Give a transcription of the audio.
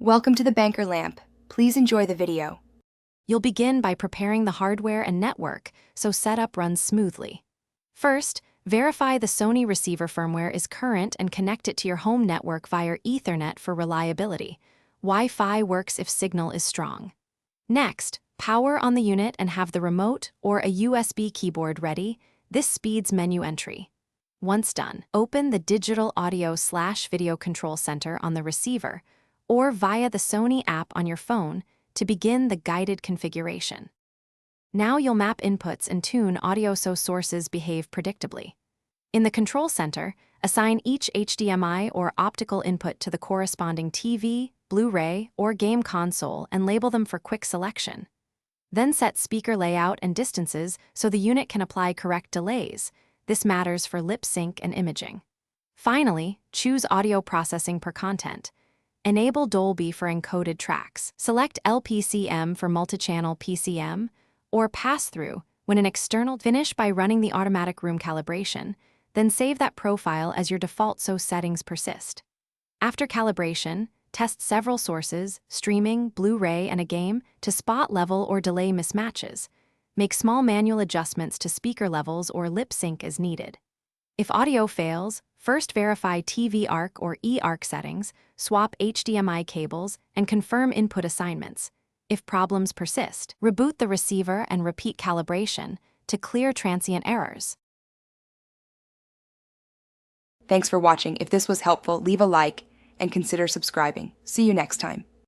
Welcome to the Banker Lamp. Please enjoy the video. You'll begin by preparing the hardware and network so setup runs smoothly. First, verify the Sony receiver firmware is current and connect it to your home network via Ethernet for reliability. Wi-Fi works if signal is strong. Next, power on the unit and have the remote or a USB keyboard ready. This speeds menu entry. Once done, open the digital audio/video control center on the receiver or via the Sony app on your phone to begin the guided configuration. Now you'll map inputs and tune audio so sources behave predictably. In the control center, assign each HDMI or optical input to the corresponding TV, Blu-ray, or game console and label them for quick selection. Then set speaker layout and distances so the unit can apply correct delays. This matters for lip sync and imaging. Finally, choose audio processing per content. Enable Dolby for encoded tracks. Select LPCM for multichannel PCM, or pass-through when an external. Finish by running the automatic room calibration, then save that profile as your default so settings persist. After calibration, test several sources, streaming, Blu-ray, and a game to spot level or delay mismatches. Make small manual adjustments to speaker levels or lip sync as needed. If audio fails, first verify TV ARC or eARC settings, swap HDMI cables, and confirm input assignments. If problems persist, reboot the receiver and repeat calibration to clear transient errors. Thanks for watching. If this was helpful, leave a like and consider subscribing. See you next time.